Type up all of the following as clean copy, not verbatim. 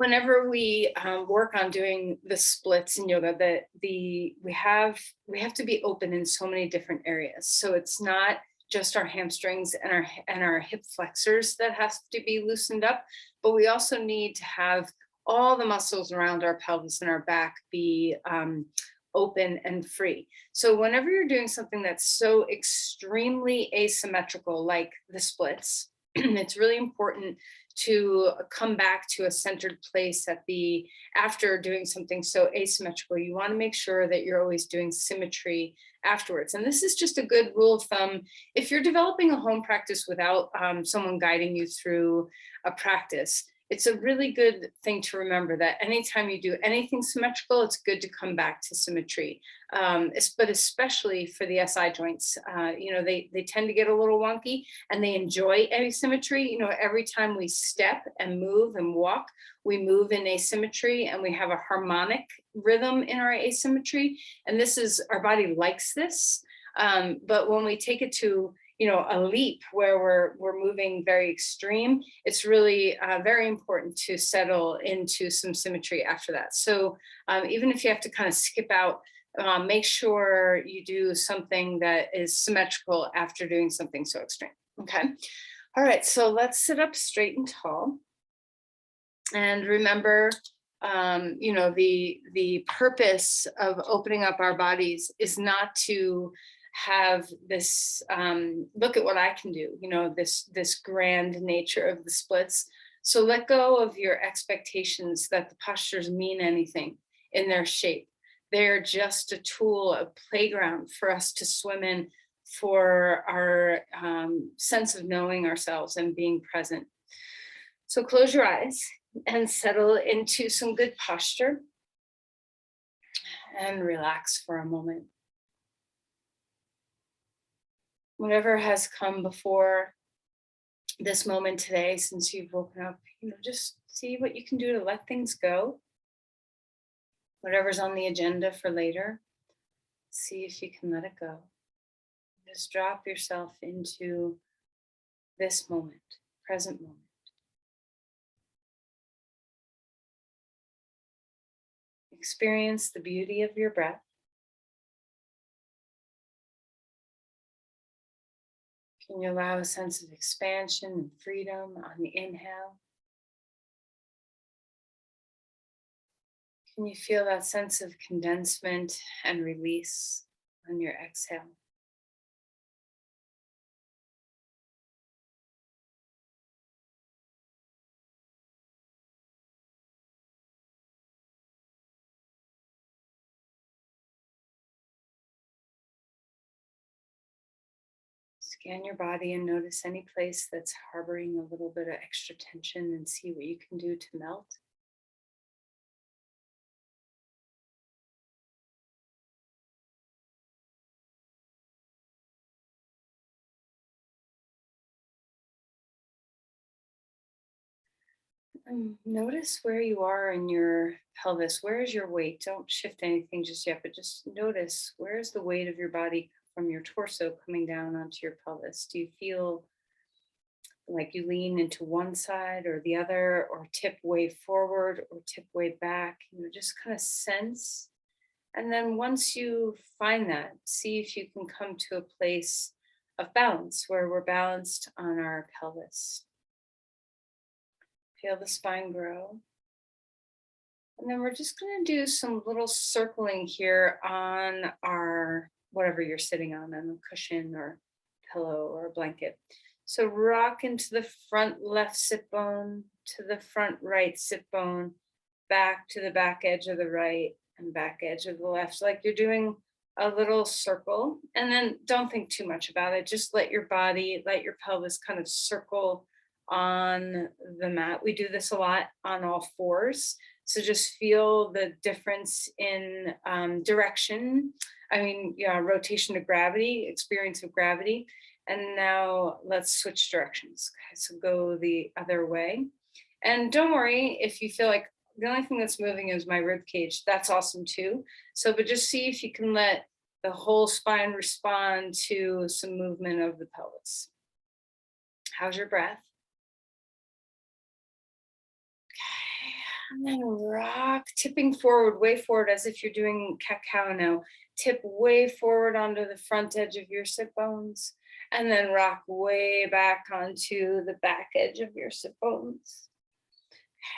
whenever we work on doing the splits in yoga, we have to be open in so many different areas. So it's not just our hamstrings and our hip flexors that has to be loosened up, but we also need to have all the muscles around our pelvis and our back be open and free. So whenever you're doing something that's so extremely asymmetrical, like the splits, it's really important to come back to a centered place after doing something so asymmetrical. You want to make sure that you're always doing symmetry afterwards. And this is just a good rule of thumb. If you're developing a home practice without someone guiding you through a practice, it's a really good thing to remember that anytime you do anything symmetrical, it's good to come back to symmetry. But especially for the SI joints, they tend to get a little wonky and they enjoy asymmetry. Every time we step and move and walk, we move in asymmetry and we have a harmonic rhythm in our asymmetry. And our body likes this. But when we take it to a leap where we're moving very extreme, it's really very important to settle into some symmetry after that. So even if you have to kind of skip out, make sure you do something that is symmetrical after doing something so extreme. Okay. All right. So let's sit up straight and tall. And remember, the purpose of opening up our bodies is not to have this look at what I can do, this grand nature of the splits. So let go of your expectations that the postures mean anything in their shape. They're just a tool, a playground for us to swim in for our sense of knowing ourselves and being present. So close your eyes and settle into some good posture and relax for a moment. Whatever has come before this moment today, since you've woken up, just see what you can do to let things go. Whatever's on the agenda for later, see if you can let it go. Just drop yourself into this moment, present moment. Experience the beauty of your breath. Can you allow a sense of expansion and freedom on the inhale? Can you feel that sense of condensement and release on your exhale? Scan your body and notice any place that's harboring a little bit of extra tension and see what you can do to melt. Notice where you are in your pelvis. Where is your weight? Don't shift anything just yet, but just notice where is the weight of your body from your torso coming down onto your pelvis. Do you feel like you lean into one side or the other, or tip way forward or tip way back? Just kind of sense. And then once you find that, see if you can come to a place of balance where we're balanced on our pelvis. Feel the spine grow. And then we're just going to do some little circling here on our, whatever you're sitting on a cushion or pillow or a blanket. So rock into the front left sit bone, to the front right sit bone, back to the back edge of the right and back edge of the left. So like you're doing a little circle, and then don't think too much about it. Just let your body, let your pelvis kind of circle on the mat. We do this a lot on all fours. So just feel the difference in direction. Rotation to gravity, experience of gravity. And now let's switch directions. Okay, so go the other way. And don't worry if you feel like the only thing that's moving is my rib cage. That's awesome too. But just see if you can let the whole spine respond to some movement of the pelvis. How's your breath? And then rock, tipping forward, way forward, as if you're doing cat-cow now. Tip way forward onto the front edge of your sit bones, and then rock way back onto the back edge of your sit bones.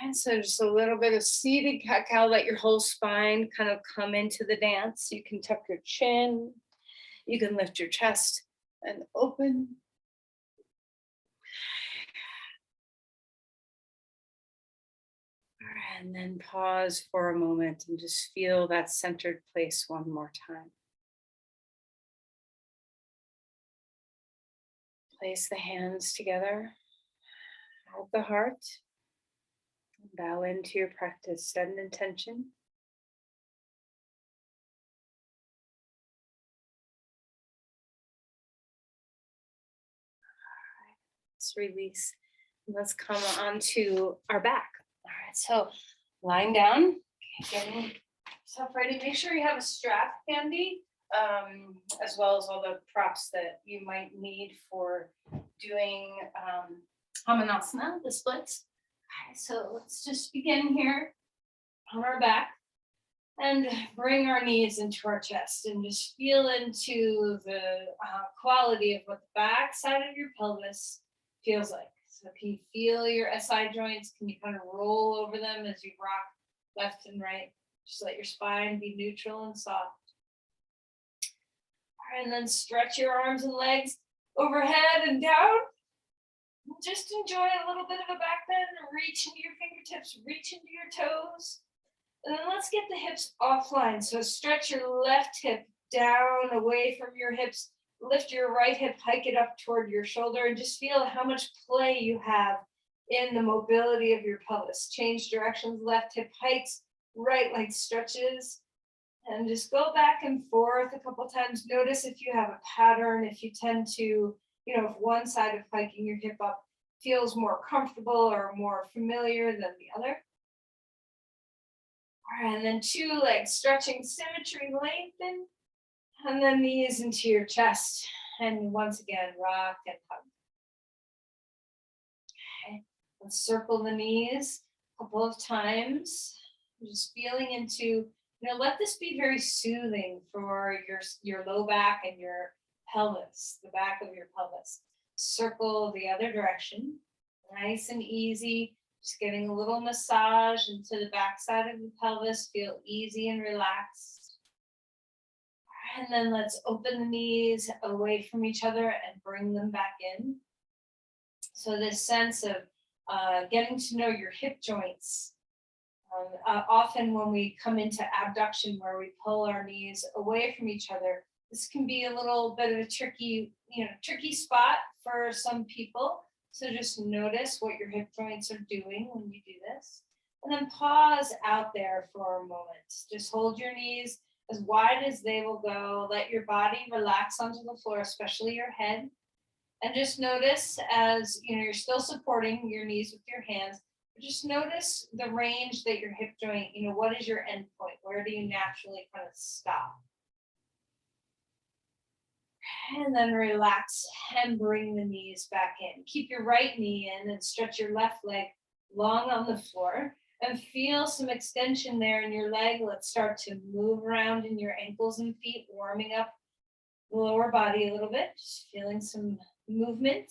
And so just a little bit of seated cat-cow, let your whole spine kind of come into the dance. You can tuck your chin, you can lift your chest and open. And then pause for a moment and just feel that centered place one more time. Place the hands together at the heart. Bow into your practice, set an intention. Let's release. Let's come onto our back. All right, so lying down, getting yourself ready. Make sure you have a strap handy, as well as all the props that you might need for doing Hamanasana, the splits. Okay, so let's just begin here on our back and bring our knees into our chest and just feel into the quality of what the back side of your pelvis feels like. So can you feel your SI joints? Can you kind of roll over them as you rock left and right? Just let your spine be neutral and soft. All right, and then stretch your arms and legs overhead and down. Just enjoy a little bit of a back bend. Reach into your fingertips, reach into your toes. And then let's get the hips offline. So stretch your left hip down away from your hips. Lift your right hip, hike it up toward your shoulder, and just feel how much play you have in the mobility of your pelvis. Change directions, left hip hikes, right leg stretches, and just go back and forth a couple times. Notice if you have a pattern, if you tend to, if one side of hiking your hip up feels more comfortable or more familiar than the other. All right, and then 2 legs stretching, symmetry, lengthen, and then knees into your chest. And once again, rock and hug. Okay, let's circle the knees a couple of times. Just feeling into, let this be very soothing for your low back and your pelvis, the back of your pelvis. Circle the other direction, nice and easy. Just getting a little massage into the backside of the pelvis. Feel easy and relaxed. And then let's open the knees away from each other and bring them back in. So this sense of getting to know your hip joints. Often when we come into abduction, where we pull our knees away from each other, this can be a little bit of a tricky spot for some people. So just notice what your hip joints are doing when you do this. And then pause out there for a moment. Just hold your knees as wide as they will go. Let your body relax onto the floor, especially your head. And just notice as you're still supporting your knees with your hands, just notice the range that your hip joint, what is your end point? Where do you naturally kind of stop? And then relax and bring the knees back in. Keep your right knee in and stretch your left leg long on the floor and feel some extension there in your leg. Let's start to move around in your ankles and feet, warming up the lower body a little bit, just feeling some movement.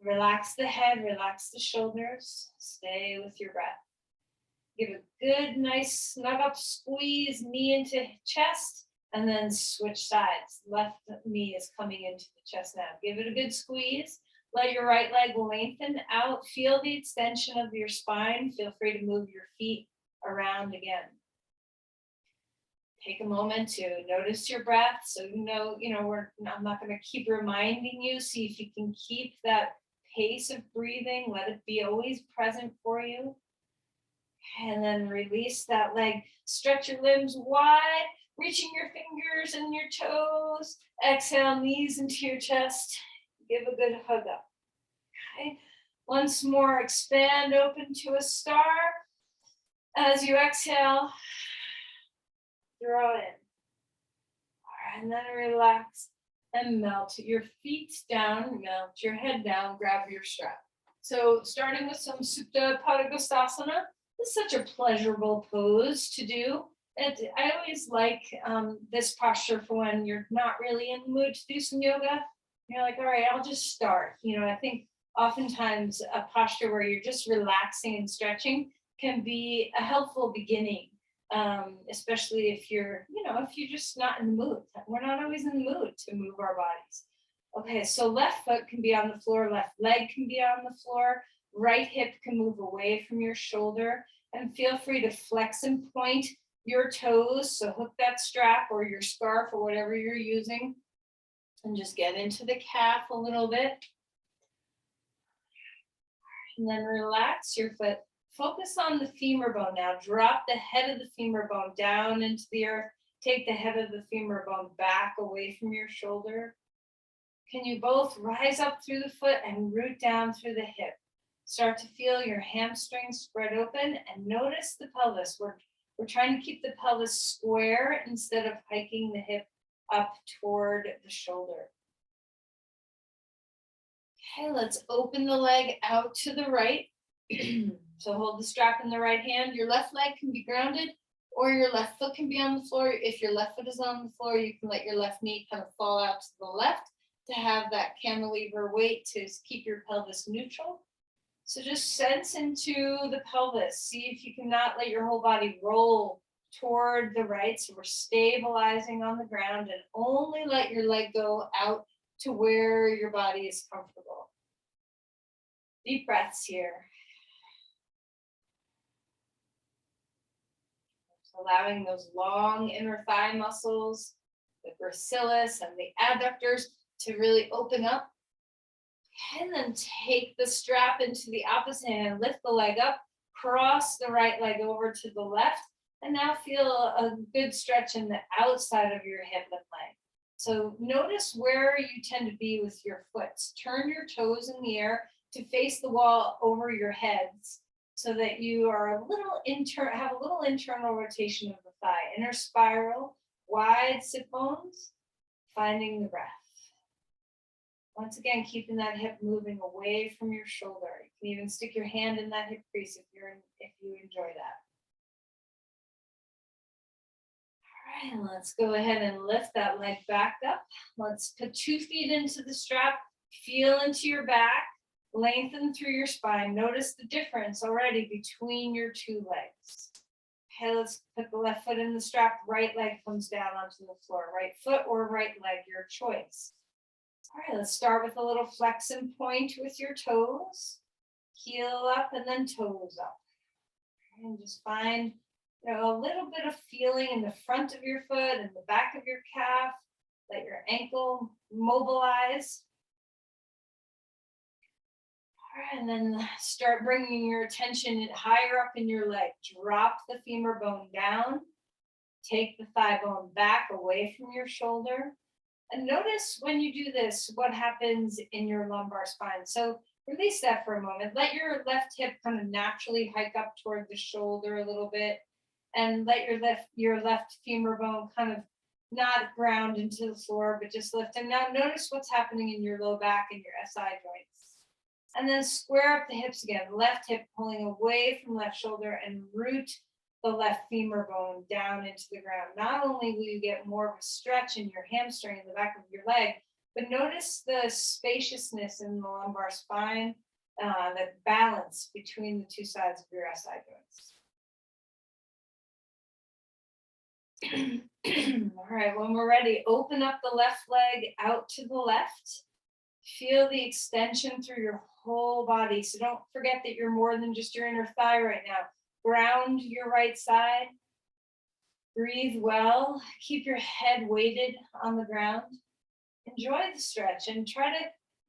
Relax the head, relax the shoulders, stay with your breath. Give a good, nice snug up squeeze, knee into chest. And then switch sides. Left knee is coming into the chest now. Give it a good squeeze. Let your right leg lengthen out. Feel the extension of your spine. Feel free to move your feet around again. Take a moment to notice your breath. So I'm not going to keep reminding you. See if you can keep that pace of breathing. Let it be always present for you. And then release that leg. Stretch your limbs wide. Reaching your fingers and your toes. Exhale, knees into your chest. Give a good hug up. Okay. Once more, expand open to a star. As you exhale, draw in. All right, and then relax and melt your feet down, melt your head down, grab your strap. So starting with some Supta Padangusthasana. It's such a pleasurable pose to do. I always like this posture for when you're not really in the mood to do some yoga. You're like, all right, I'll just start. I think oftentimes a posture where you're just relaxing and stretching can be a helpful beginning, especially if you're just not in the mood. We're not always in the mood to move our bodies. Okay, so left foot can be on the floor, left leg can be on the floor, right hip can move away from your shoulder, and feel free to flex and point your toes. So hook that strap or your scarf or whatever you're using, and just get into the calf a little bit. And then relax your foot. Focus on the femur bone now. Drop the head of the femur bone down into the earth. Take the head of the femur bone back away from your shoulder. Can you both rise up through the foot and root down through the hip? Start to feel your hamstrings spread open and notice the pelvis. We're trying to keep the pelvis square instead of hiking the hip up toward the shoulder. Okay, let's open the leg out to the right. So hold the strap in the right hand. Your left leg can be grounded or your left foot can be on the floor. If your left foot is on the floor, you can let your left knee kind of fall out to the left to have that cantilever weight to keep your pelvis neutral. So just sense into the pelvis. See if you cannot let your whole body roll toward the right. So we're stabilizing on the ground and only let your leg go out to where your body is comfortable. Deep breaths here. So allowing those long inner thigh muscles, the gracilis and the adductors to really open up. And then take the strap into the opposite hand, lift the leg up, cross the right leg over to the left, and now feel a good stretch in the outside of your hip and leg. So notice where you tend to be with your foot. Turn your toes in the air to face the wall over your heads so that you are have a little internal rotation of the thigh, inner spiral, wide sit bones, finding the breath. Once again, keeping that hip moving away from your shoulder. You can even stick your hand in that hip crease if you enjoy that. All right, let's go ahead and lift that leg back up. Let's put 2 feet into the strap. Feel into your back. Lengthen through your spine. Notice the difference already between your 2 legs. Okay, let's put the left foot in the strap. Right leg comes down onto the floor. Right foot or right leg, your choice. All right, let's start with a little flex and point with your toes. Heel up and then toes up. And just find a little bit of feeling in the front of your foot and the back of your calf. Let your ankle mobilize. All right, and then start bringing your attention higher up in your leg. Drop the femur bone down. Take the thigh bone back away from your shoulder. And notice when you do this, what happens in your lumbar spine. So release that for a moment. Let your left hip kind of naturally hike up toward the shoulder a little bit. And let your left femur bone kind of not ground into the floor, but just lift. And now notice what's happening in your low back and your SI joints. And then square up the hips again. Left hip pulling away from left shoulder and root the left femur bone down into the ground. Not only will you get more of a stretch in your hamstring in the back of your leg, but notice the spaciousness in the lumbar spine, that balance between the 2 sides of your SI joints. All right, when we're ready, open up the left leg out to the left. Feel the extension through your whole body. So don't forget that you're more than just your inner thigh right now. Ground your right side. Breathe well. Keep your head weighted on the ground. Enjoy the stretch and try to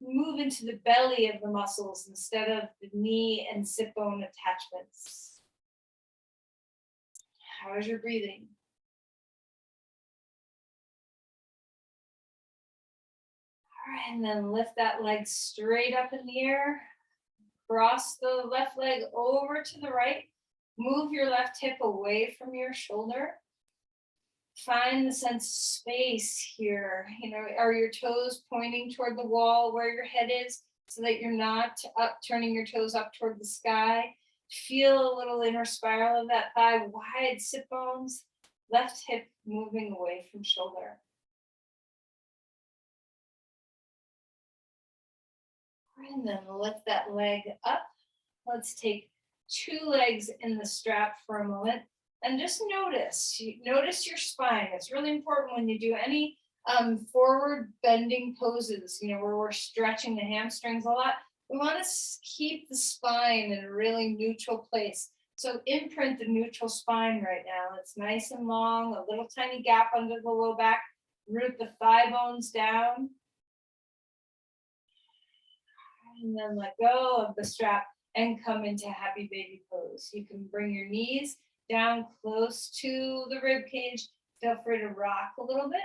move into the belly of the muscles instead of the knee and sit bone attachments. How is your breathing? All right, and then lift that leg straight up in the air. Cross the left leg over to the right. Move your left hip away from your shoulder. Find the sense of space here. Are your toes pointing toward the wall where your head is so that you're not turning your toes up toward the sky? Feel a little inner spiral of that thigh, wide sit bones, left hip moving away from shoulder. And then lift that leg up. Let's take 2 legs in the strap for a moment and just notice your spine. It's really important when you do any forward bending poses, where we're stretching the hamstrings a lot. We want to keep the spine in a really neutral place. So imprint the neutral spine right now. It's nice and long, a little tiny gap under the low back. Root the thigh bones down. And then let go of the strap and come into happy baby pose. You can bring your knees down close to the rib cage. Feel free to rock a little bit.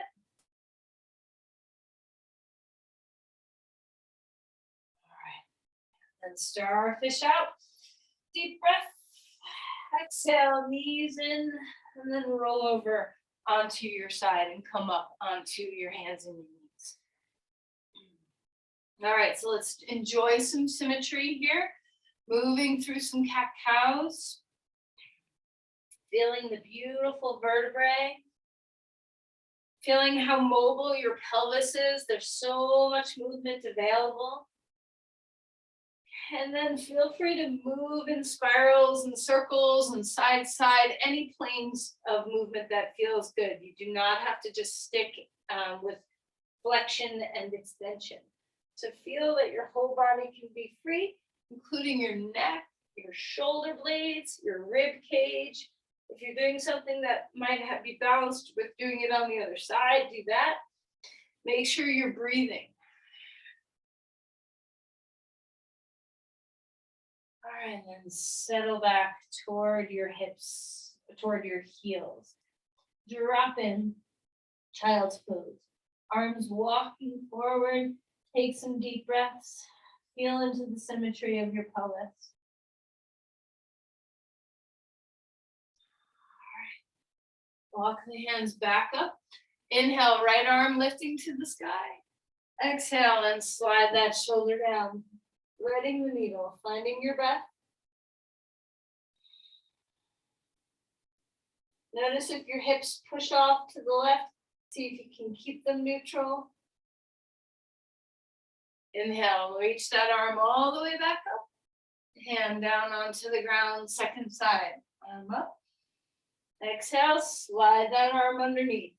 All right. Then starfish out. Deep breath. Exhale, knees in, and then roll over onto your side and come up onto your hands and your knees. All right, so let's enjoy some symmetry here. Moving through some cat-cows. Feeling the beautiful vertebrae. Feeling how mobile your pelvis is. There's so much movement available. And then feel free to move in spirals and circles and side to side, any planes of movement that feels good. You do not have to just stick with flexion and extension. So feel that your whole body can be free, including your neck, your shoulder blades, your rib cage. If you're doing something that might be balanced with doing it on the other side, do that. Make sure you're breathing. All right, and then settle back toward your hips, toward your heels. Drop in child's pose. Arms walking forward. Take some deep breaths. Feel into the symmetry of your pelvis. All right. Walk the hands back up. Inhale, right arm lifting to the sky. Exhale and slide that shoulder down. Threading the needle, finding your breath. Notice if your hips push off to the left. See if you can keep them neutral. Inhale, reach that arm all the way back up. Hand down onto the ground, second side. Arm up. Exhale, slide that arm underneath.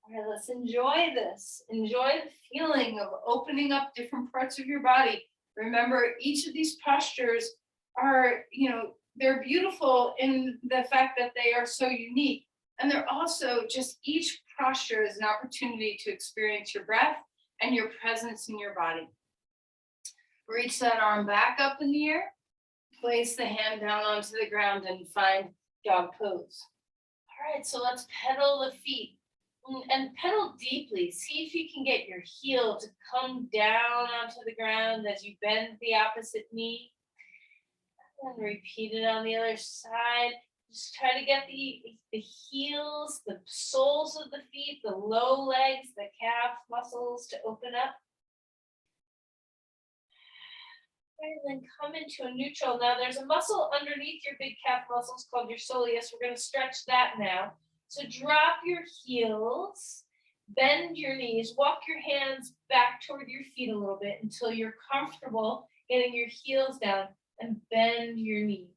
All right, let's enjoy this. Enjoy the feeling of opening up different parts of your body. Remember, each of these postures are, they're beautiful in the fact that they are so unique. And they're also just each posture is an opportunity to experience your breath and your presence in your body. Reach that arm back up in the air. Place the hand down onto the ground and find dog pose. All right, so let's pedal the feet. And pedal deeply. See if you can get your heel to come down onto the ground as you bend the opposite knee. And repeat it on the other side. Just try to get the heels, the soles of the feet, the low legs, the calf muscles to open up. And then come into a neutral. Now there's a muscle underneath your big calf muscles called your soleus. We're going to stretch that now. So drop your heels, bend your knees, walk your hands back toward your feet a little bit until you're comfortable getting your heels down, and bend your knees.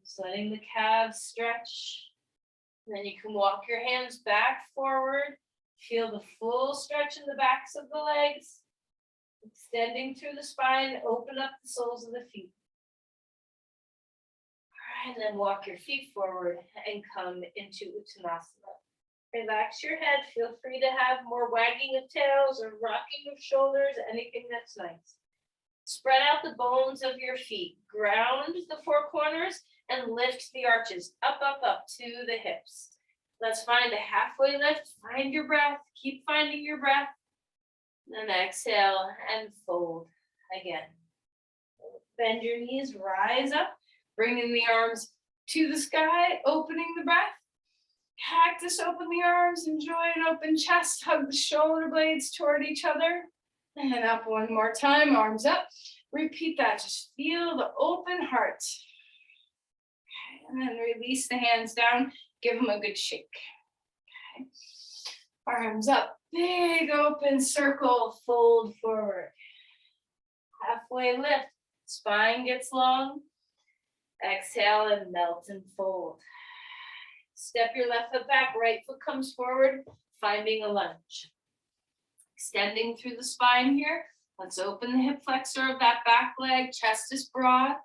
Just letting the calves stretch. And then you can walk your hands back forward. Feel the full stretch in the backs of the legs. Extending through the spine, open up the soles of the feet. And then walk your feet forward and come into Uttanasana. Relax your head. Feel free to have more wagging of tails or rocking of shoulders, anything that's nice. Spread out the bones of your feet. Ground the four corners and lift the arches up, up, up to the hips. Let's find a halfway lift. Find your breath. Keep finding your breath. Then exhale and fold again. Bend your knees, rise up. Bringing the arms to the sky, opening the breath. Cactus, open the arms, enjoy an open chest, hug the shoulder blades toward each other. And then up one more time, arms up. Repeat that, just feel the open heart. And then release the hands down, give them a good shake. Okay. Arms up, big open circle, fold forward. Halfway lift, spine gets long. Exhale and melt and fold. Step your left foot back, right foot comes forward, finding a lunge. Extending through the spine here. Let's open the hip flexor of that back leg, chest is broad.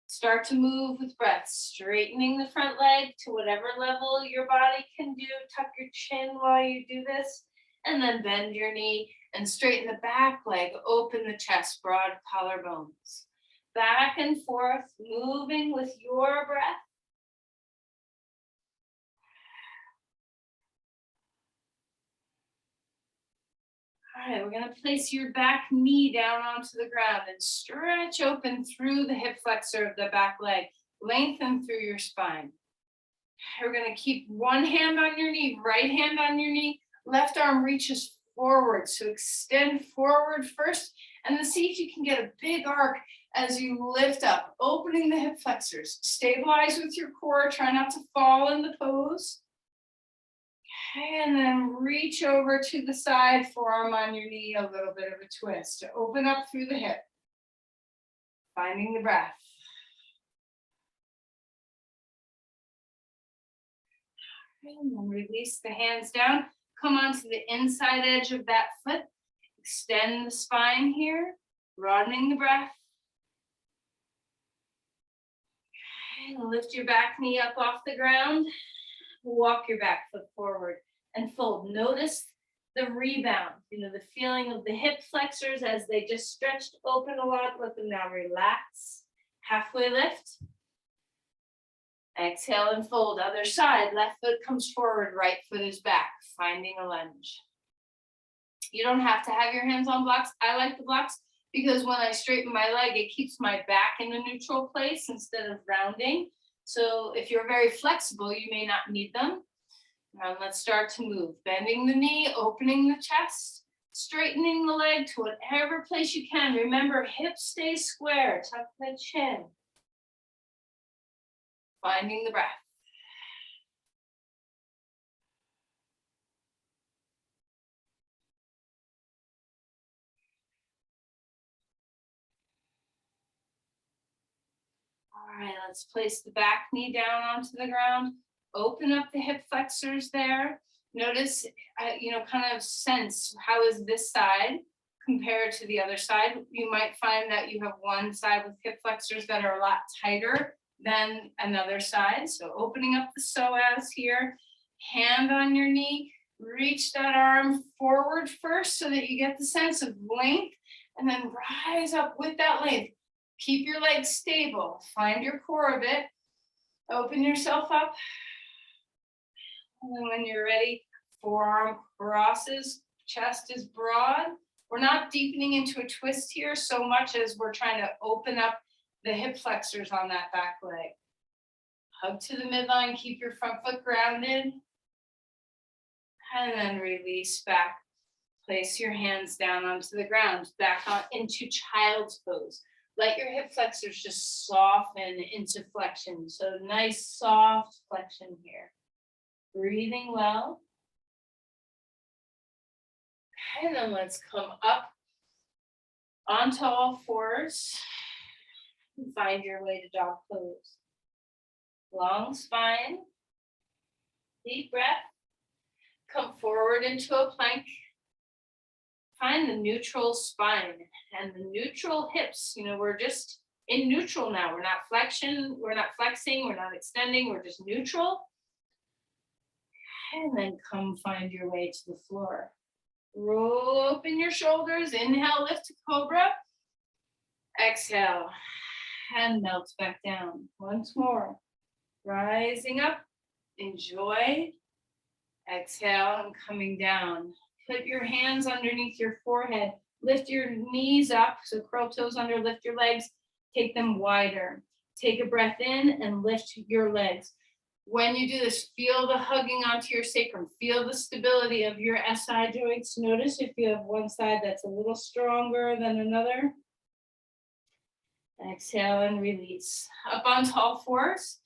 Start to move with breath, straightening the front leg to whatever level your body can do. Tuck your chin while you do this, and then bend your knee and straighten the back leg, open the chest, broad collarbones. Back and forth, moving with your breath. All right, we're gonna place your back knee down onto the ground and stretch open through the hip flexor of the back leg. Lengthen through your spine. We're gonna keep one hand on your knee, right hand on your knee, left arm reaches forward. So extend forward first, and then see if you can get a big arc as you lift up, opening the hip flexors. Stabilize with your core, try not to fall in the pose. Okay, and then reach over to the side, forearm on your knee, a little bit of a twist. Open up through the hip. Finding the breath. And then release the hands down. Come onto the inside edge of that foot. Extend the spine here, broadening the breath. Okay, lift your back knee up off the ground. Walk your back foot forward and fold. Notice the rebound, the feeling of the hip flexors as they just stretched open a lot. Let them now relax. Halfway lift. Exhale and fold. Other side, left foot comes forward, right foot is back, finding a lunge. You don't have to have your hands on blocks. I like the blocks because when I straighten my leg, it keeps my back in a neutral place instead of rounding. So if you're very flexible, you may not need them. Now let's start to move. Bending the knee, opening the chest, straightening the leg to whatever place you can. Remember, hips stay square, tuck the chin. Finding the breath. All right, let's place the back knee down onto the ground. Open up the hip flexors there. Notice, kind of sense how is this side compared to the other side. You might find that you have one side with hip flexors that are a lot tighter than another side. So opening up the psoas here, hand on your knee, reach that arm forward first so that you get the sense of length, and then rise up with that length. Keep your legs stable, find your core a bit, open yourself up. And then when you're ready, forearm crosses, chest is broad. We're not deepening into a twist here so much as we're trying to open up the hip flexors on that back leg. Hug to the midline, keep your front foot grounded. And then release back. Place your hands down onto the ground, back on into child's pose. Let your hip flexors just soften into flexion. So nice soft flexion here. Breathing well. And then let's come up onto all fours. And find your way to dog pose. Long spine. Deep breath. Come forward into a plank. Find the neutral spine and the neutral hips. We're just in neutral now. We're not flexing, we're not extending, we're just neutral. And then come find your way to the floor. Roll open your shoulders. Inhale, lift to cobra. Exhale, and melt back down. Once more. Rising up. Enjoy. Exhale and coming down. Put your hands underneath your forehead. Lift your knees up. So curl toes under, lift your legs. Take them wider. Take a breath in and lift your legs. When you do this, feel the hugging onto your sacrum, feel the stability of your SI joints. Notice if you have one side that's a little stronger than another. Exhale and release. Up onto all fours.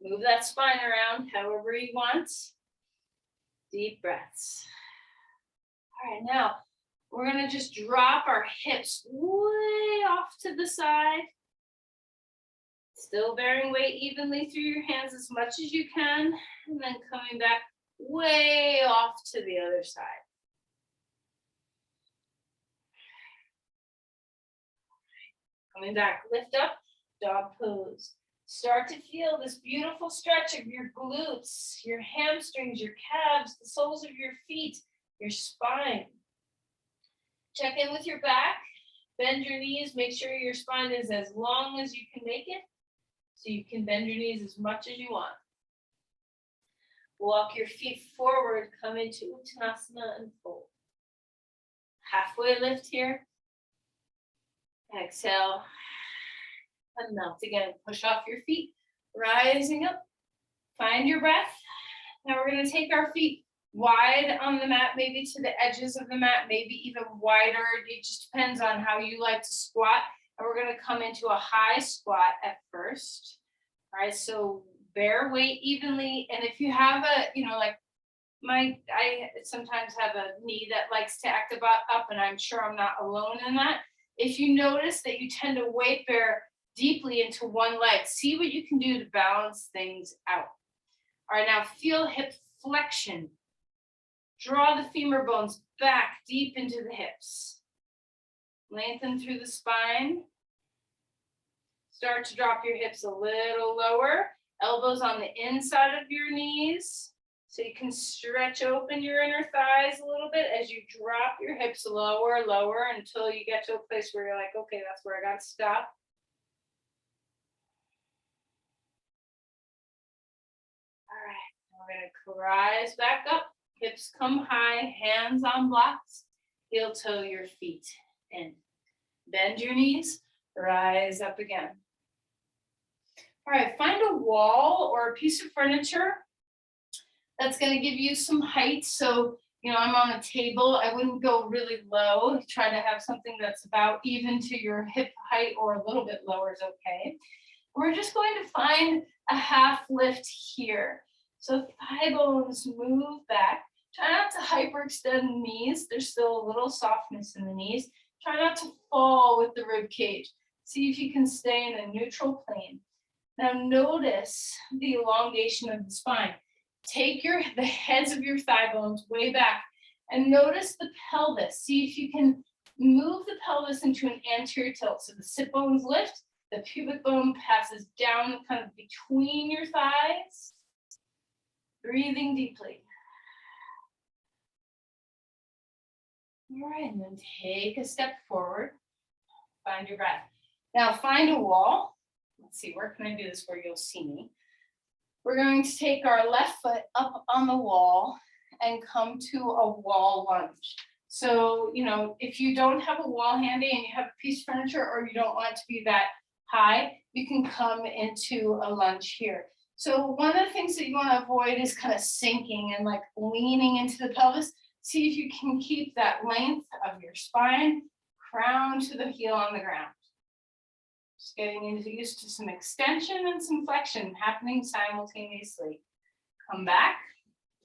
Move that spine around however you want. Deep breaths. All right, now we're gonna just drop our hips way off to the side. Still bearing weight evenly through your hands as much as you can, and then coming back way off to the other side. Coming back, lift up, dog pose. Start to feel this beautiful stretch of your glutes, your hamstrings, your calves, the soles of your feet, your spine. Check in with your back, bend your knees, make sure your spine is as long as you can make it, so you can bend your knees as much as you want. Walk your feet forward, come into Uttanasana and fold. Halfway lift here. Exhale and melt again. Push off your feet, rising up. Find your breath. Now we're going to take our feet wide on the mat, maybe to the edges of the mat, maybe even wider. It just depends on how you like to squat. And we're going to come into a high squat at first. All right, so bear weight evenly. And if you have a, like I sometimes have a knee that likes to act up, and I'm sure I'm not alone in that. If you notice that you tend to weight bear deeply into one leg, see what you can do to balance things out. All right, now feel hip flexion. Draw the femur bones back deep into the hips. Lengthen through the spine. Start to drop your hips a little lower. Elbows on the inside of your knees. So you can stretch open your inner thighs a little bit as you drop your hips lower, lower until you get to a place where you're like, okay, that's where I got to stop. All right, we're going to rise back up. Hips come high, hands on blocks. Heel toe your feet in. Bend your knees, rise up again. All right, find a wall or a piece of furniture that's going to give you some height. So, I'm on a table. I wouldn't go really low. Try to have something that's about even to your hip height, or a little bit lower is okay. We're just going to find a half lift here. So thigh bones move back. Try not to hyperextend the knees. There's still a little softness in the knees. Try not to fall with the rib cage. See if you can stay in a neutral plane. Now notice the elongation of the spine. Take the heads of your thigh bones way back and notice the pelvis. See if you can move the pelvis into an anterior tilt. So the sit bones lift, the pubic bone passes down kind of between your thighs. Breathing deeply. All right, and then take a step forward. Find your breath. Now find a wall. Let's see, where can I do this where you'll see me? We're going to take our left foot up on the wall and come to a wall lunge. So, if you don't have a wall handy and you have a piece of furniture, or you don't want to be that high, you can come into a lunge here. So one of the things that you want to avoid is kind of sinking and leaning into the pelvis. See if you can keep that length of your spine, crown to the heel on the ground. Just getting used to some extension and some flexion happening simultaneously. Come back,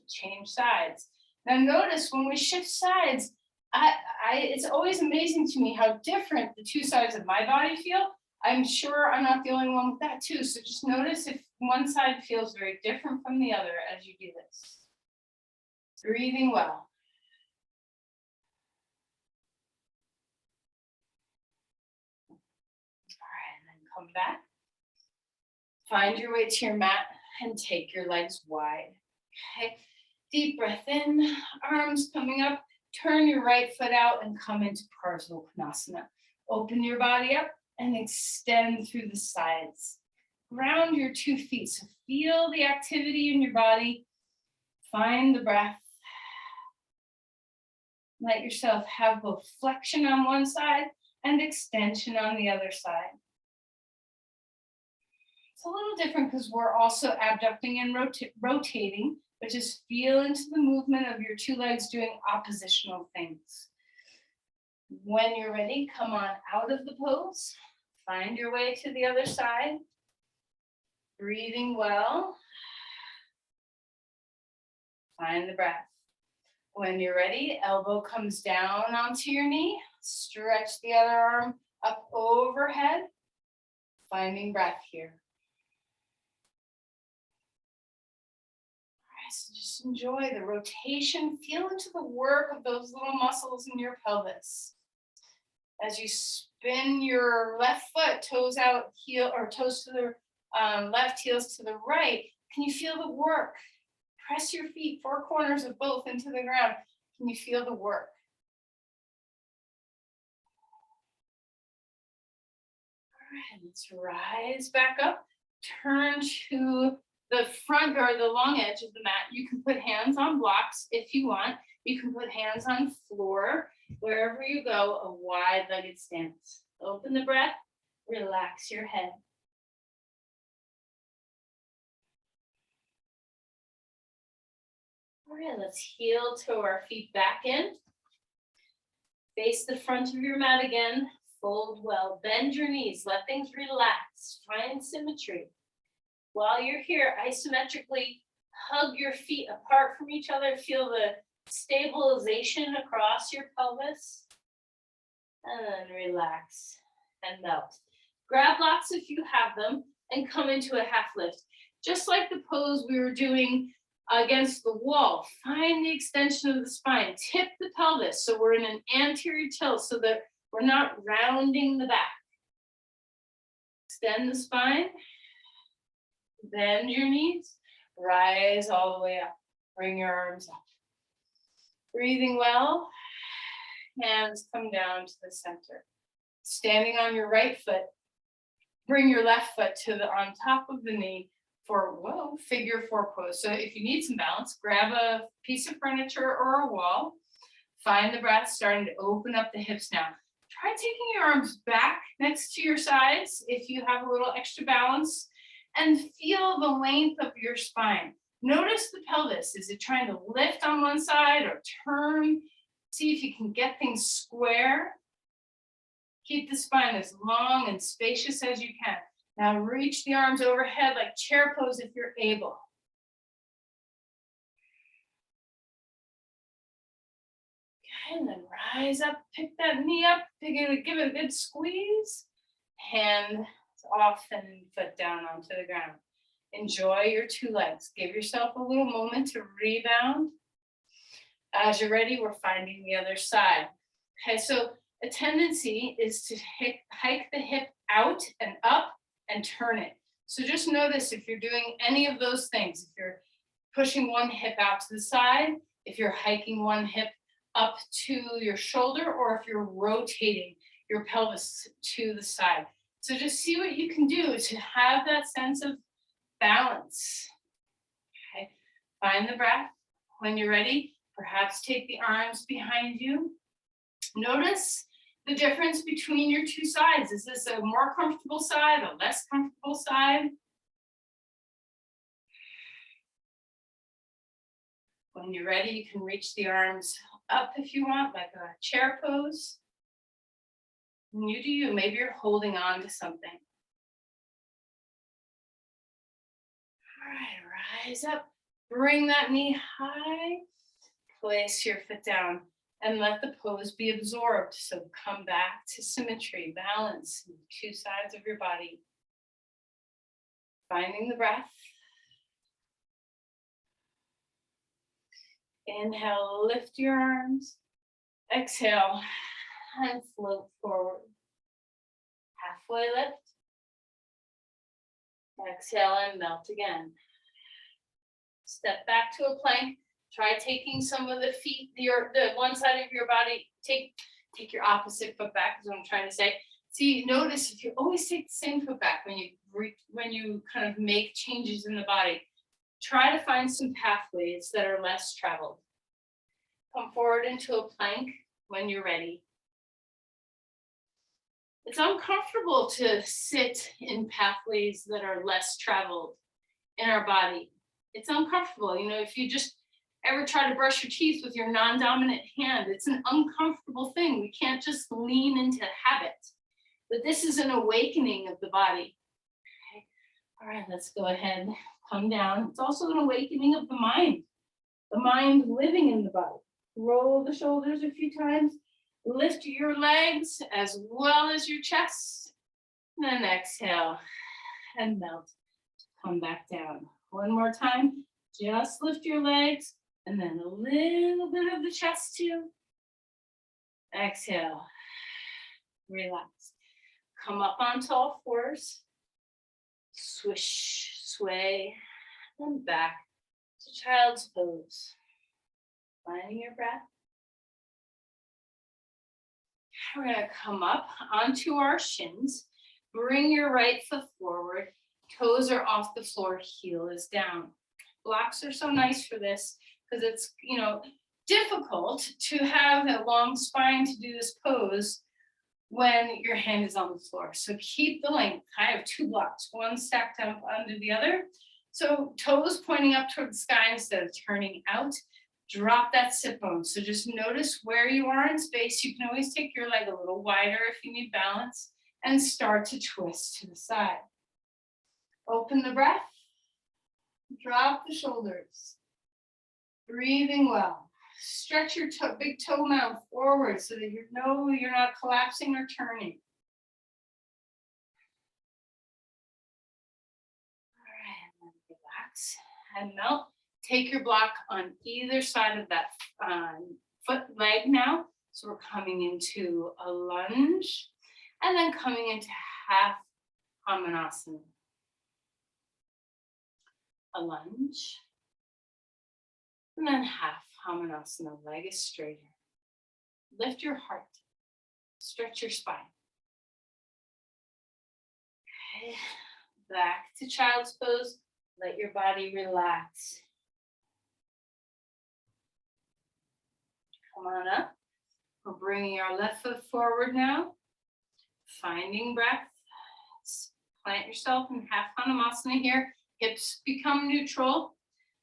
change sides. Now notice when we shift sides, it's always amazing to me how different the two sides of my body feel. I'm sure I'm not the only one with that too. So just notice if one side feels very different from the other as you do this. Breathing well. Come back. Find your way to your mat and take your legs wide. Okay. Deep breath in, arms coming up. Turn your right foot out and come into Parsvakonasana. Open your body up and extend through the sides. Ground your 2 feet. So feel the activity in your body. Find the breath. Let yourself have both flexion on one side and extension on the other side. It's a little different because we're also abducting and rotating, but just feel into the movement of your two legs doing oppositional things. When you're ready, come on out of the pose. Find your way to the other side. Breathing well. Find the breath. When you're ready, elbow comes down onto your knee. Stretch the other arm up overhead. Finding breath here. All right, so just enjoy the rotation. Feel into the work of those little muscles in your pelvis. As you spin your left foot, toes out, heel, or toes to the left, heels to the right, can you feel the work? Press your feet, four corners of both into the ground. Can you feel the work? All right, let's rise back up. Turn to the front or the long edge of the mat. You can put hands on blocks if you want. You can put hands on floor. Wherever you go, a wide-legged stance. Open the breath, relax your head. All right, let's heel toe our feet back in. Face the front of your mat again. Fold well, bend your knees, let things relax. Find symmetry. While you're here, isometrically hug your feet apart from each other. Feel the stabilization across your pelvis. And then relax and melt. Grab blocks if you have them and come into a half lift. Just like the pose we were doing against the wall, find the extension of the spine, tip the pelvis so we're in an anterior tilt so that we're not rounding the back. Extend the spine, bend your knees, rise all the way up, bring your arms up. Breathing well, hands come down to the center. Standing on your right foot, bring your left foot on top of the knee for figure four pose. So if you need some balance, grab a piece of furniture or a wall. Find the breath, starting to open up the hips now. Try taking your arms back next to your sides if you have a little extra balance, and feel the length of your spine. Notice the pelvis. Is it trying to lift on one side or turn? See if you can get things square. Keep the spine as long and spacious as you can. Now reach the arms overhead like chair pose if you're able. Okay, and then rise up, pick that knee up, give it a good squeeze. Hand off and foot down onto the ground. Enjoy your two legs. Give yourself a little moment to rebound. As you're ready, we're finding the other side. Okay, so a tendency is to hike the hip out and up and turn it. So just notice if you're doing any of those things, if you're pushing one hip out to the side, if you're hiking one hip up to your shoulder, or if you're rotating your pelvis to the side. So just see what you can do to have that sense of balance. Okay, find the breath. When you're ready, perhaps take the arms behind you. Notice the difference between your two sides. Is this a more comfortable side, a less comfortable side? When you're ready, you can reach the arms up if you want, like a chair pose. And you do you. Maybe you're holding on to something. All right, rise up. Bring that knee high. Place your foot down and let the pose be absorbed. So come back to symmetry, balance, two sides of your body. Finding the breath. Inhale, lift your arms. Exhale, and float forward. Halfway lift. Exhale and melt again. Step back to a plank. Try taking some of the feet, the one side of your body, take your opposite foot back, is what I'm trying to say. See, notice if you always take the same foot back when you kind of make changes in the body, try to find some pathways that are less traveled. Come forward into a plank when you're ready. It's uncomfortable to sit in pathways that are less traveled in our body. It's uncomfortable. You know, if you just ever try to brush your teeth with your non-dominant hand, it's an uncomfortable thing. We can't just lean into habit. But this is an awakening of the body. Okay. All right, let's go ahead, come down. It's also an awakening of the mind living in the body. Roll the shoulders a few times. Lift your legs as well as your chest. And then exhale and melt. Come back down. One more time. Just lift your legs and then a little bit of the chest too. Exhale. Relax. Come up onto all fours. Swish, sway, and back to child's pose. Finding your breath. We're going to come up onto our shins. Bring your right foot forward. Toes are off the floor, heel is down. Blocks are so nice for this because it's, difficult to have a long spine to do this pose when your hand is on the floor. So keep the length. I have two blocks, one stacked up under the other. So toes pointing up toward the sky instead of turning out. Drop that sit bone. So just notice where you are in space. You can always take your leg a little wider if you need balance and start to twist to the side. Open the breath. Drop the shoulders. Breathing well. Stretch your big toe mound forward so that you know you're not collapsing or turning. All right, and then relax and melt. Take your block on either side of that foot leg now. So we're coming into a lunge and then coming into half Hamanasana. A lunge and then half Hamanasana. Leg is straighter. Lift your heart. Stretch your spine. Okay. Back to child's pose. Let your body relax. Come on up. We're bringing our left foot forward now. Finding breath. Plant yourself in half Hanumasana here. Hips become neutral.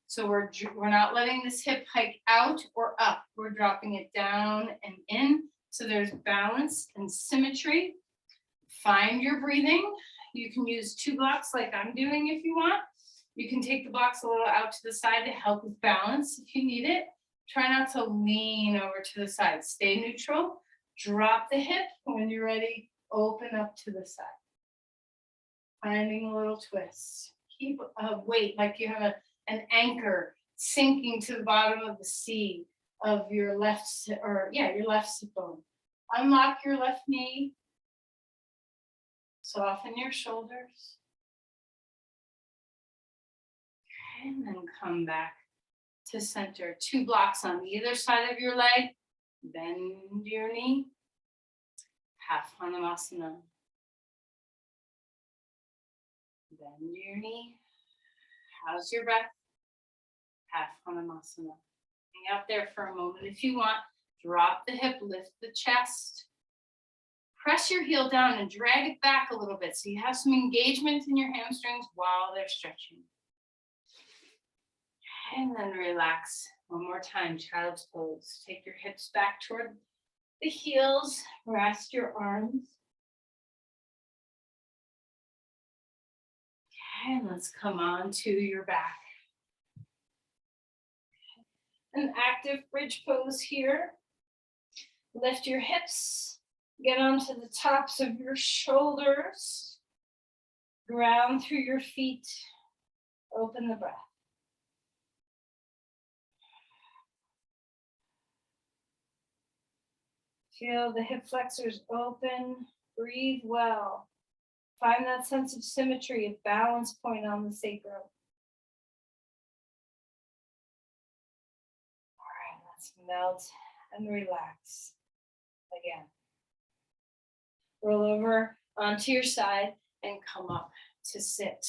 So we're not letting this hip hike out or up. We're dropping it down and in. So there's balance and symmetry. Find your breathing. You can use two blocks like I'm doing if you want. You can take the blocks a little out to the side to help with balance if you need it. Try not to lean over to the side. Stay neutral. Drop the hip. When you're ready, open up to the side. Finding a little twist. Keep a weight like you have an anchor sinking to the bottom of the sea of your left sit bone. Unlock your left knee. Soften your shoulders. Okay, and then come back to center. Two blocks on either side of your leg. Bend your knee. Half Hanumasana. Bend your knee. How's your breath? Half Hanumasana. Hang out there for a moment if you want. Drop the hip, lift the chest. Press your heel down and drag it back a little bit so you have some engagement in your hamstrings while they're stretching. And then relax. One more time, child's pose. Take your hips back toward the heels. Rest your arms. Okay, and let's come on to your back. An active bridge pose here. Lift your hips. Get onto the tops of your shoulders. Ground through your feet. Open the breath. Feel the hip flexors open. Breathe well. Find that sense of symmetry, a balance point on the sacrum. All right, let's melt and relax again. Roll over onto your side and come up to sit.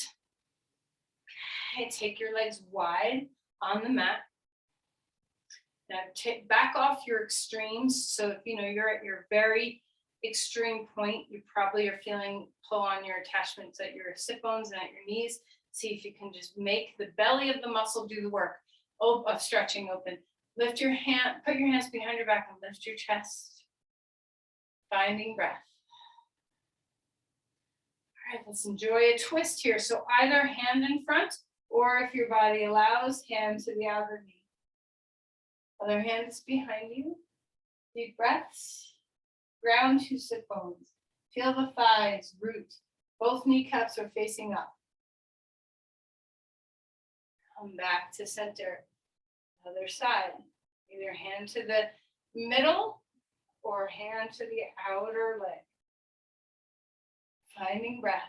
Okay, take your legs wide on the mat. Now back off your extremes. So if you're at your very extreme point, you probably are feeling pull on your attachments at your sit bones and at your knees. See if you can just make the belly of the muscle do the work of stretching open. Lift your hand, put your hands behind your back and lift your chest. Finding breath. All right, let's enjoy a twist here. So either hand in front, or if your body allows, hand to the outer knee. Other hand is behind you. Deep breaths. Ground to sit bones. Feel the thighs root. Both kneecaps are facing up. Come back to center. Other side. Either hand to the middle or hand to the outer leg. Finding breath.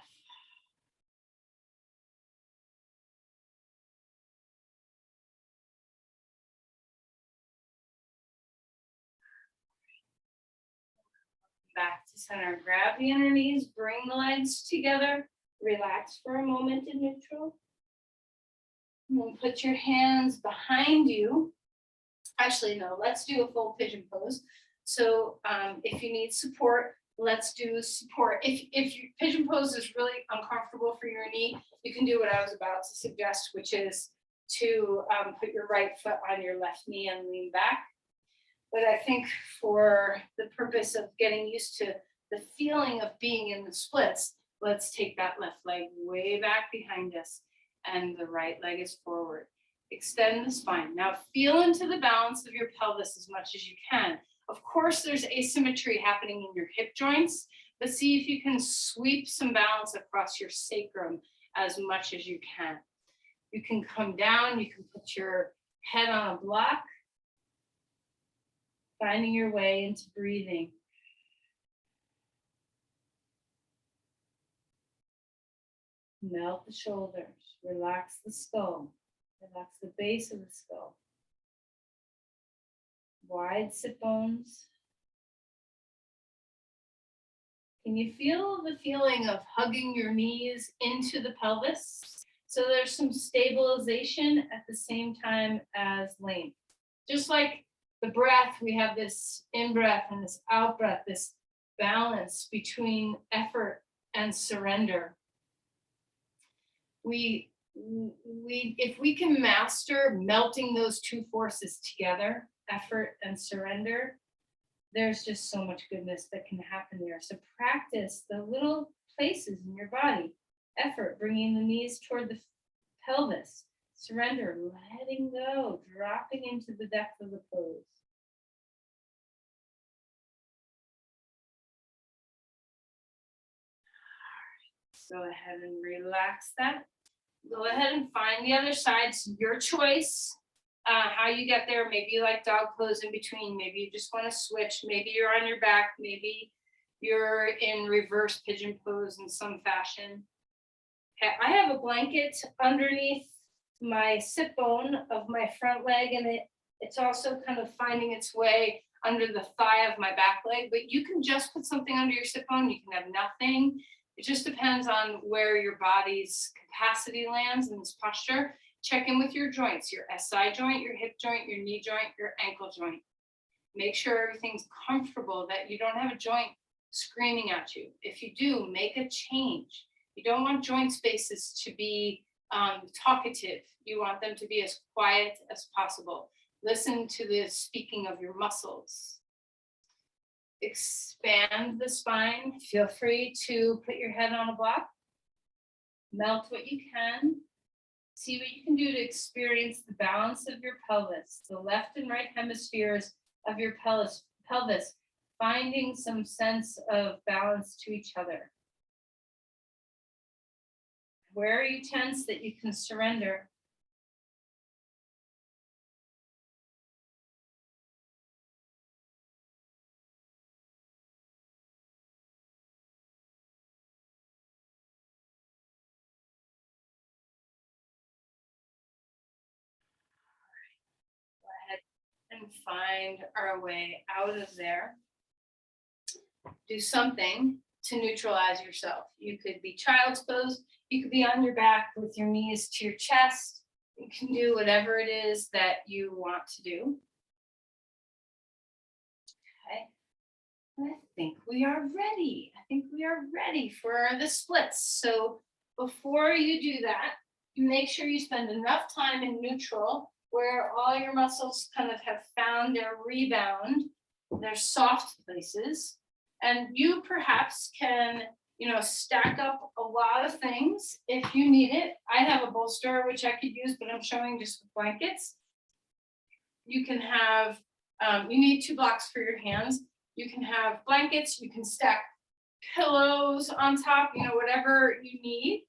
Back to center. Grab the inner knees, bring the legs together. Relax for a moment in neutral. And then put your hands behind you. Actually, no, let's do a full pigeon pose. So if you need support, let's do support. If your pigeon pose is really uncomfortable for your knee, you can do what I was about to suggest, which is to put your right foot on your left knee and lean back. But I think for the purpose of getting used to the feeling of being in the splits, let's take that left leg way back behind us and the right leg is forward. Extend the spine. Now feel into the balance of your pelvis as much as you can. Of course, there's asymmetry happening in your hip joints, but see if you can sweep some balance across your sacrum as much as you can. You can come down, you can put your head on a block, finding your way into breathing. Melt the shoulders, relax the skull, relax the base of the skull. Wide sit bones. Can you feel the feeling of hugging your knees into the pelvis? So there's some stabilization at the same time as length. Just like the breath, we have this in-breath and this out-breath, this balance between effort and surrender. If we can master melting those two forces together, effort and surrender, there's just so much goodness that can happen there. So practice the little places in your body. Effort, bringing the knees toward the pelvis. Surrender, letting go, dropping into the depth of the pose. Go ahead and relax that. Go ahead and find the other side. It's your choice. How you get there. Maybe you like dog pose in between. Maybe you just want to switch. Maybe you're on your back. Maybe you're in reverse pigeon pose in some fashion. Okay, I have a blanket underneath my sit bone of my front leg, and it's also kind of finding its way under the thigh of my back leg. But you can just put something under your sit bone. You can have nothing. It just depends on where your body's capacity lands in this posture. Check in with your joints, your SI joint, your hip joint, your knee joint, your ankle joint. Make sure everything's comfortable, that you don't have a joint screaming at you. If you do, make a change. You don't want joint spaces to be talkative. You want them to be as quiet as possible. Listen to the speaking of your muscles. Expand the spine. Feel free to put your head on a block. Melt what you can. See what you can do to experience the balance of your pelvis, the left and right hemispheres of your pelvis, finding some sense of balance to each other. Where are you tense that you can surrender? And find our way out of there. Do something to neutralize yourself. You could be child's pose. You could be on your back with your knees to your chest. You can do whatever it is that you want to do. Okay. I think we are ready. I think we are ready for the splits. So before you do that, make sure you spend enough time in neutral where all your muscles kind of have found their rebound, their soft places. And you perhaps can, stack up a lot of things if you need it. I have a bolster, which I could use, but I'm showing just with blankets. You can have, you need 2 blocks for your hands. You can have blankets, you can stack pillows on top, whatever you need.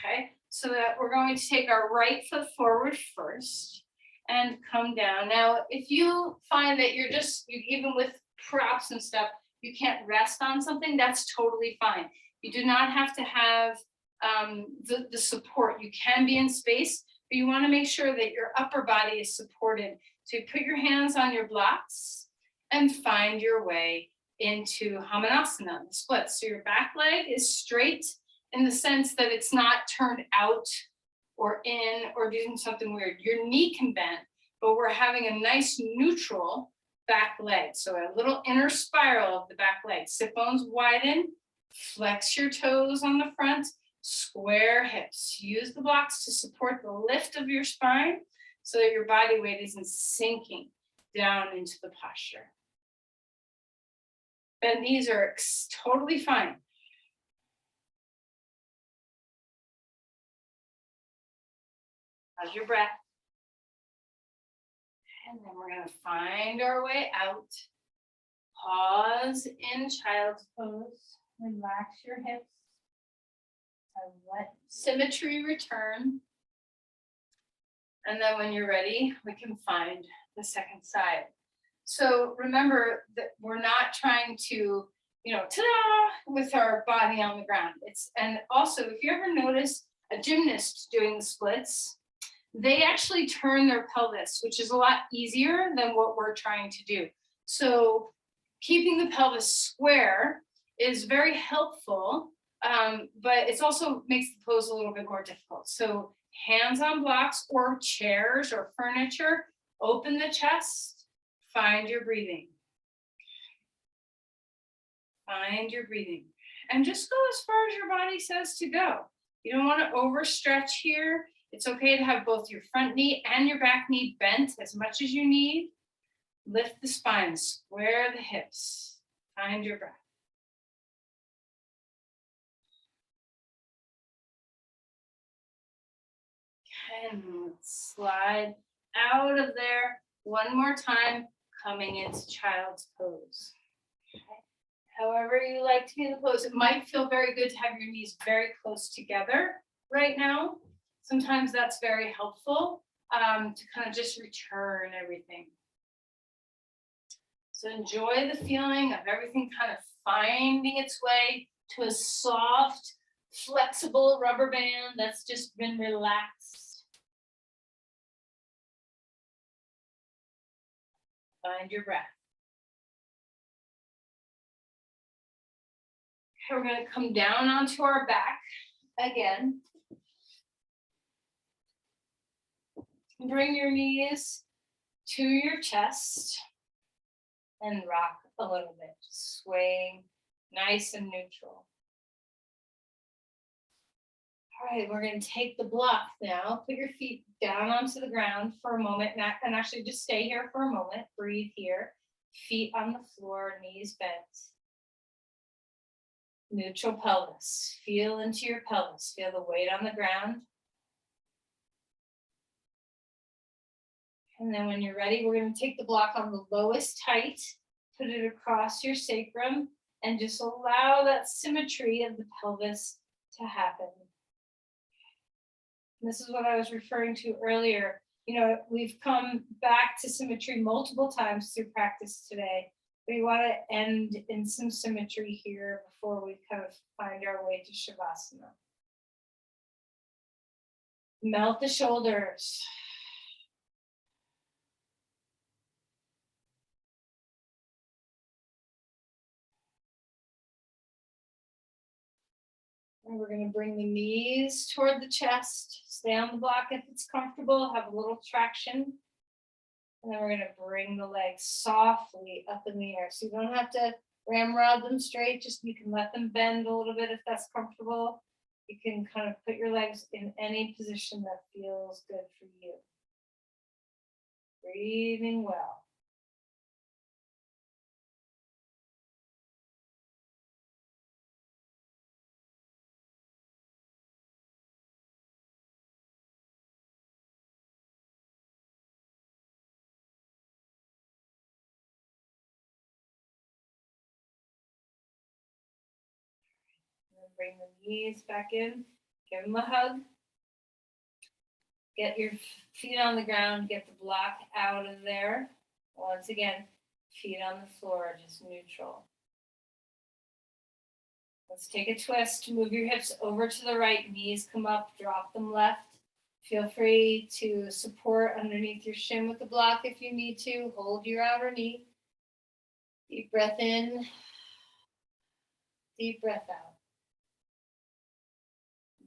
Okay, so that we're going to take our right foot forward first and come down. Now, if you find that even with props and stuff, you can't rest on something, that's totally fine. You do not have to have the support. You can be in space, but you want to make sure that your upper body is supported. So you put your hands on your blocks and find your way into Hamanasana, the split. So your back leg is straight in the sense that it's not turned out or in or doing something weird. Your knee can bend, but we're having a nice neutral back leg. So a little inner spiral of the back leg. Sit bones widen, flex your toes on the front, square hips. Use the blocks to support the lift of your spine so that your body weight isn't sinking down into the posture. Bend knees are totally fine. How's your breath? And then we're gonna find our way out. Pause in child's pose. Relax your hips. And let symmetry return. And then when you're ready, we can find the second side. So remember that we're not trying to, ta-da, with our body on the ground. And also, if you ever notice a gymnast doing the splits, they actually turn their pelvis, which is a lot easier than what we're trying to do. So keeping the pelvis square is very helpful, but it also makes the pose a little bit more difficult. So hands on blocks or chairs or furniture, open the chest, find your breathing. Find your breathing. And just go as far as your body says to go. You don't want to overstretch here. It's okay to have both your front knee and your back knee bent as much as you need. Lift the spine, square the hips. Find your breath. And slide out of there one more time, coming into child's pose. Okay. However you like to be in the pose, it might feel very good to have your knees very close together right now. Sometimes that's very helpful to kind of just return everything. So enjoy the feeling of everything kind of finding its way to a soft, flexible rubber band that's just been relaxed. Find your breath. Okay, we're going to come down onto our back again. Bring your knees to your chest and rock a little bit, swaying nice and neutral. All right, we're going to take the block now. Put your feet down onto the ground for a moment, and actually just stay here for a moment. Breathe here. Feet on the floor, knees bent. Neutral pelvis. Feel into your pelvis. Feel the weight on the ground. And then when you're ready, we're going to take the block on the lowest height, put it across your sacrum, and just allow that symmetry of the pelvis to happen. And this is what I was referring to earlier. We've come back to symmetry multiple times through practice today. We want to end in some symmetry here before we kind of find our way to Shavasana. Melt the shoulders. And we're going to bring the knees toward the chest. Stay on the block if it's comfortable. Have a little traction. And then we're going to bring the legs softly up in the air. So you don't have to ramrod them straight, just you can let them bend a little bit if that's comfortable. You can kind of put your legs in any position that feels good for you. Breathing well. And then bring the knees back in, give them a hug. Get your feet on the ground, get the block out of there. Once again, feet on the floor, just neutral. Let's take a twist, move your hips over to the right, knees come up, drop them left. Feel free to support underneath your shin with the block if you need to, hold your outer knee. Deep breath in, deep breath out.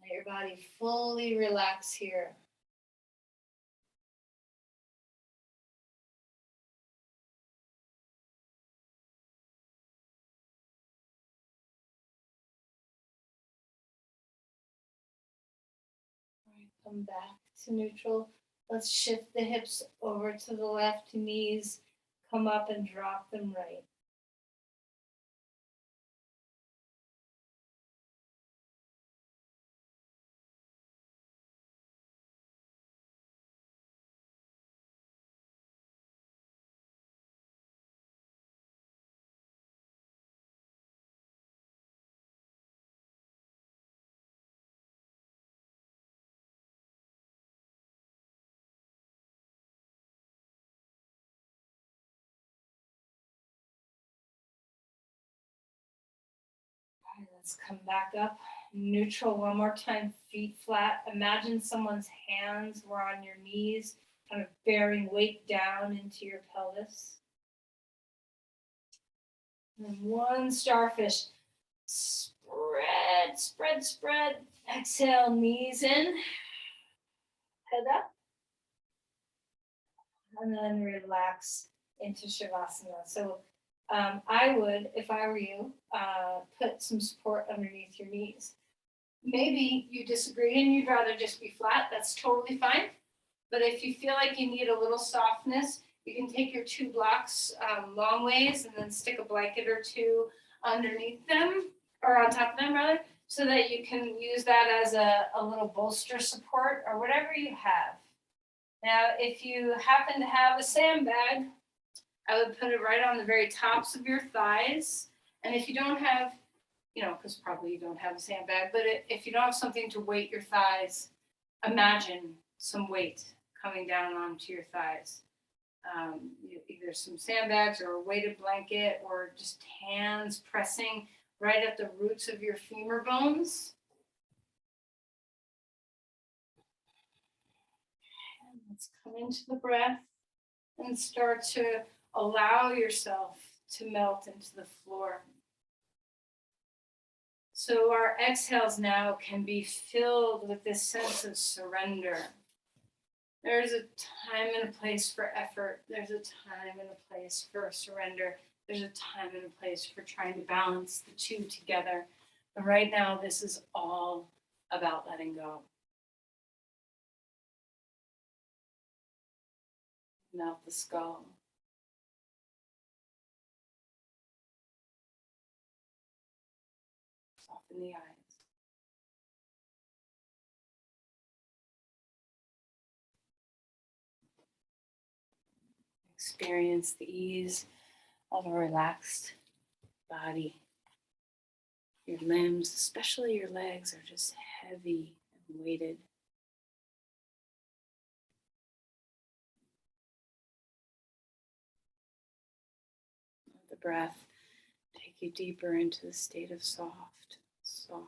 Let your body fully relax here. All right, come back to neutral. Let's shift the hips over to the left, knees come up and drop them right. All right, let's come back up. Neutral one more time, feet flat. Imagine someone's hands were on your knees, kind of bearing weight down into your pelvis. And one starfish. Spread, spread, spread. Exhale, knees in. Head up. And then relax into Shavasana. So I would, if I were you, put some support underneath your knees. Maybe you disagree and you'd rather just be flat. That's totally fine. But if you feel like you need a little softness, you can take your two blocks long ways and then stick a blanket or two underneath them, or on top of them rather, so that you can use that as a little bolster support or whatever you have. Now, if you happen to have a sandbag, I would put it right on the very tops of your thighs. And if you don't have, because probably you don't have a sandbag, but if you don't have something to weight your thighs, imagine some weight coming down onto your thighs. Either some sandbags or a weighted blanket or just hands pressing right at the roots of your femur bones. And let's come into the breath and start to allow yourself to melt into the floor. So our exhales now can be filled with this sense of surrender. There's a time and a place for effort. There's a time and a place for surrender. There's a time and a place for trying to balance the two together. But right now, this is all about letting go. Melt the skull. Soften the eyes. Experience the ease of a relaxed body. Your limbs, especially your legs, are just heavy and weighted. Let the breath take you deeper into the state of soft, soft.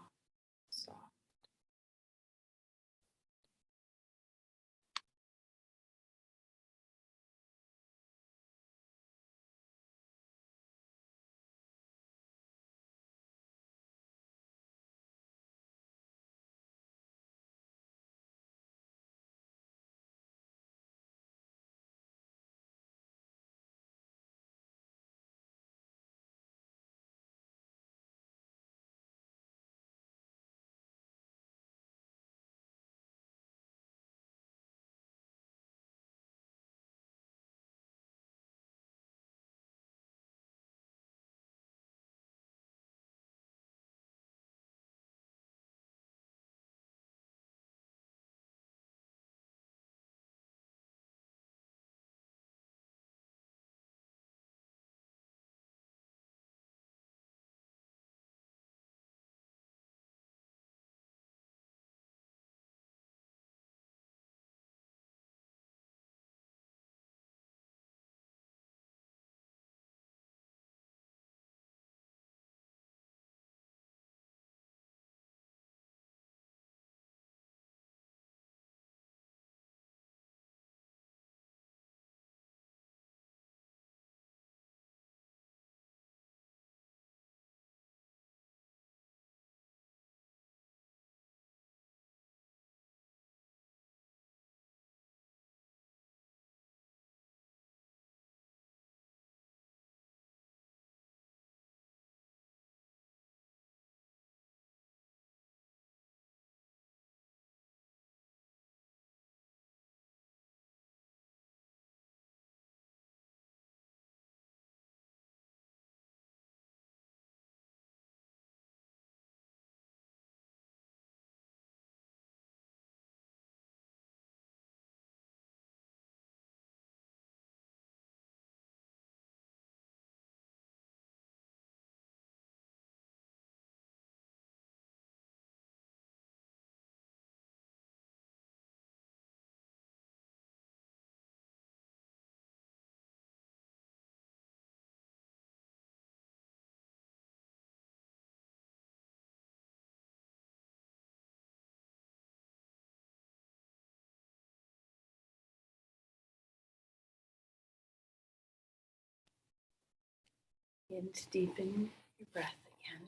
Begin to deepen your breath again.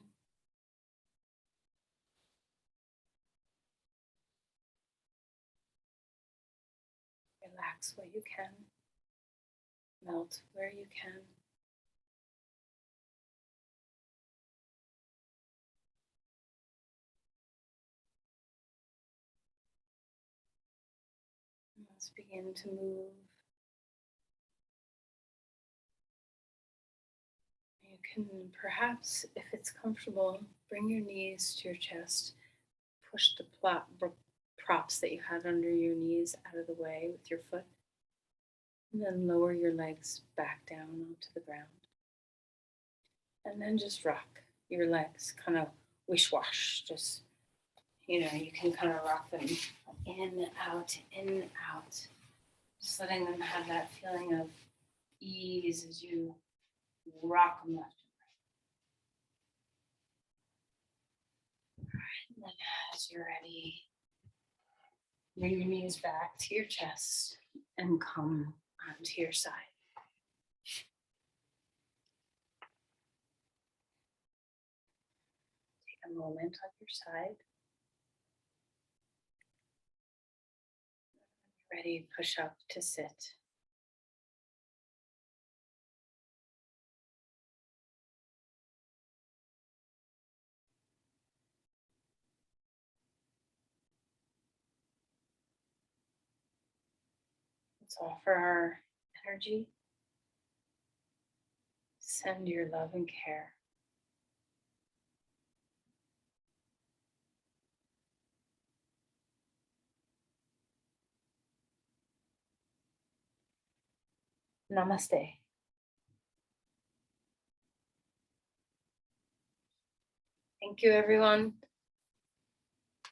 Relax what you can. Melt where you can. And let's begin to move. You can perhaps, if it's comfortable, bring your knees to your chest. Push the props that you had under your knees out of the way with your foot. And then lower your legs back down onto the ground. And then just rock your legs, kind of wish-wash. Just, you can kind of rock them in, out, just letting them have that feeling of ease as you rock them left and right. And then as you're ready, bring your knees back to your chest and come onto your side. Take a moment on your side. Ready, push up to sit. Let's offer our energy. Send your love and care. Namaste. Thank you, everyone.